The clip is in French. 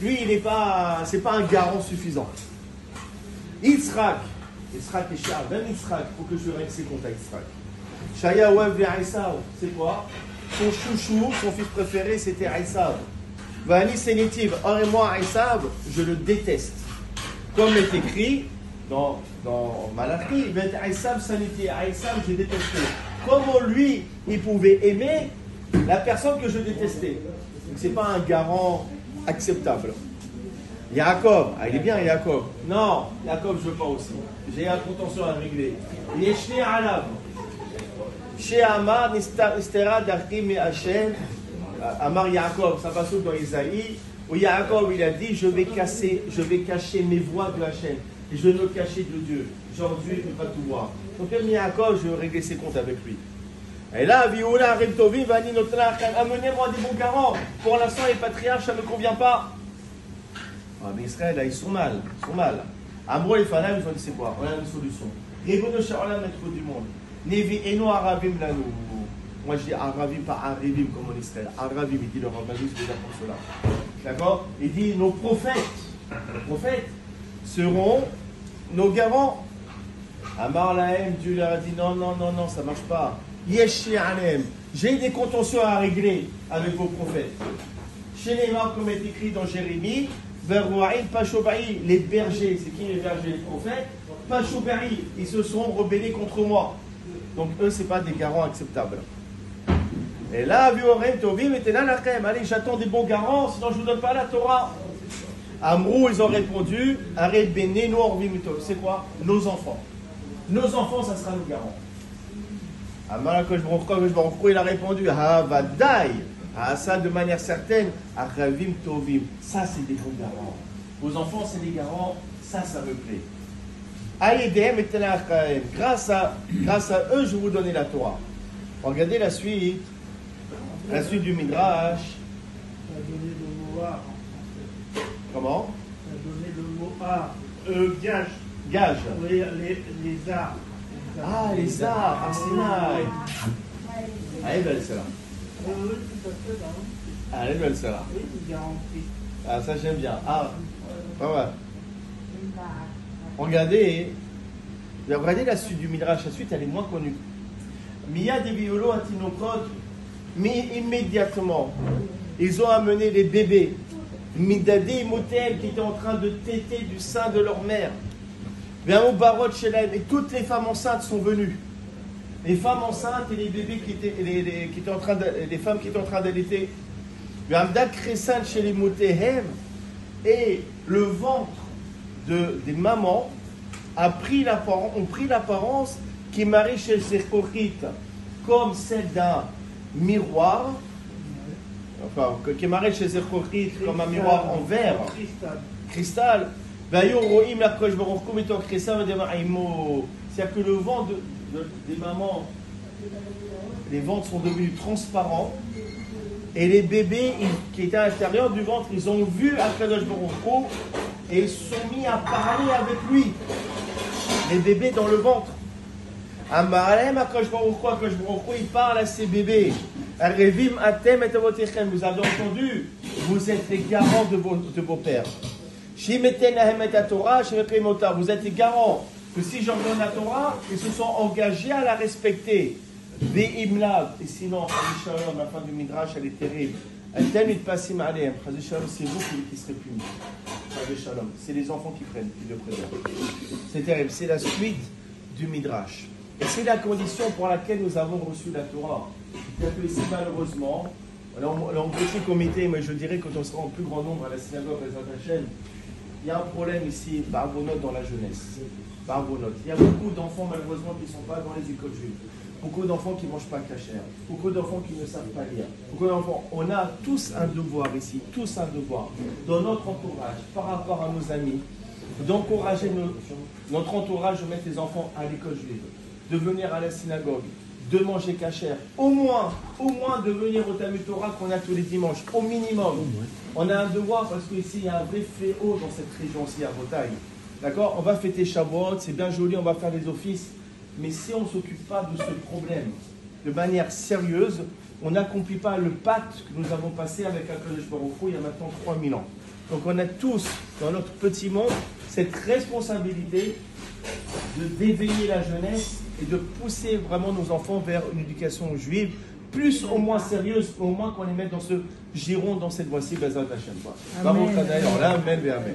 lui, c'est pas un garant suffisant. Yitzhak et Shar, même Yitzhak, il faut que je règle ses comptes à Yitzhak. Shayaouev et Aïsav, c'est quoi? Son chouchou, son fils préféré, c'était Aïsav. Vani Sénitiv, or et moi, Aïsav, je le déteste. Comme est écrit dans Malachi, Aïsav Saniti, Aïsav, j'ai détesté. Comment lui, il pouvait aimer la personne que je détestais? Donc c'est pas un garant acceptable. Yaakov, il est bien Yaakov. Non, Yaakov je veux pas aussi. J'ai un contentieux à régler. Yeshne Alav. Chez Amar, Nistera Darkim et Hachem. Amar Yaakov, ça passe dans Isaïe. Où Yaakov il a dit je vais cacher mes voies de Hachem. Et je vais me cacher de Dieu. Aujourd'hui, je ne peux pas tout voir. Donc comme Yaakov, je vais régler ses comptes avec lui. Et là, Vioula, Rimtovi, Vani Notlach, amenez-moi des bons garants. Pour l'instant, les patriarches, ça ne me convient pas. Ah, mais Israël, là, ils sont mal. Amro et Fanam, ils ont dit c'est quoi? On a une solution. Ribono Shaolam, maître du monde. Nevi Eno Arabim Lanou. Moi, je dis Arabim, pas Arabim comme en Israël. Arabim, il dit le Rabbani, c'est déjà pour cela. D'accord? Il dit nos prophètes seront nos garants. Amar Lahem, Dieu leur a dit non, ça ne marche pas. Yeshi Alem, j'ai des contentieux à régler avec vos prophètes. Chez les morts, comme est écrit dans Jérémie, Verouaïl Pachobaï, les bergers, c'est qui les bergers? Les prophètes. Pachobaï, ils se sont rebellés contre moi. Donc eux, ce n'est pas des garants acceptables. Et là, Viorem Tovim était là, allez, j'attends des bons garants, sinon je ne vous donne pas la Torah. Amrou, ils ont répondu, Arrête Béné, nous c'est quoi? Nos enfants. Nos enfants, ça sera nos garants. Amalakosh Baruch il a répondu, Vadaï. Ah, ça, de manière certaine, Aravim Tovim. Ça, c'est des bons garants. Vos enfants, c'est des garants. Ça me plaît. Aïdem et grâce à eux, je vais vous donner la Torah. Regardez la suite. La suite du Midrash. Tu as donné le mot ar. Comment? Tu as donné le mot ar. Gage. Oui, les arts. Ah, les arts, à Sinaï. Elle est belle, celle-là. Oui, tout à fait. Hein. Elle est belle, celle-là. Oui, une garantie. Ah, ça, j'aime bien. Ah, pas mal. Regardez la suite du Midrash. La suite, elle est moins connue. Mia de Violo à Tinokot, mais immédiatement, ils ont amené les bébés. Midadé et Motel qui étaient en train de téter du sein de leur mère. Vers Barot Shelem, et toutes les femmes enceintes sont venues. Les femmes enceintes et les bébés les femmes qui étaient en train d'allaiter. Vers Crescent chez les Motehem, et le ventre des mamans ont pris l'apparence qui marie chez Zerkochit, comme celle d'un miroir, enfin, qui marie chez Zerkochit comme un miroir en verre, cristal. C'est-à-dire que le ventre des mamans, les ventres sont devenus transparents, et les bébés qui étaient à l'intérieur du ventre, ils ont vu Akadosh Baruch Hu et ils se sont mis à parler avec lui. Les bébés dans le ventre. Amaralem Akadosh Baruch Hu, il parle à ces bébés. Arevim atem et avotechem. Vous avez entendu? Vous êtes les garants de vos pères. Shimeten lahem et Torah, shemekrim ota. Vous êtes les garants que si j'en donne la Torah, ils se sont engagés à la respecter. Ve'imlav. Et sinon, Shalom, la fin du Midrash, elle est terrible. C'est vous qui serez punis. C'est les enfants qui le prennent. C'est terrible. C'est la suite du Midrash. Et c'est la condition pour laquelle nous avons reçu la Torah. C'est-à-dire que ici, malheureusement, on a un petit comité, mais je dirais que quand on sera en plus grand nombre à la synagogue à chaîne, il y a un problème ici, Barbonote dans la jeunesse. Barbonote. Il y a beaucoup d'enfants, malheureusement, qui ne sont pas dans les écoles juives. Beaucoup d'enfants qui ne mangent pas cachère. Beaucoup d'enfants qui ne savent pas lire. Beaucoup d'enfants. On a tous un devoir ici, tous un devoir, dans notre entourage, par rapport à nos amis, d'encourager notre entourage de mettre les enfants à l'école juive, de venir à la synagogue, de manger cachère, au moins de venir au Talmud Torah qu'on a tous les dimanches, au minimum. On a un devoir parce qu'ici il y a un vrai fléau dans cette région-ci à Bretagne. D'accord? On va fêter Shavuot, c'est bien joli, on va faire les offices. Mais si on ne s'occupe pas de ce problème de manière sérieuse, on n'accomplit pas le pacte que nous avons passé avec Akadosh Baruch Hu il y a maintenant 3000 ans. Donc on a tous, dans notre petit monde, cette responsabilité d'éveiller la jeunesse et de pousser vraiment nos enfants vers une éducation juive, plus au moins sérieuse, au moins qu'on les mette dans ce giron, dans cette voie-ci, Bezrat Hashem. Bravo, Amen.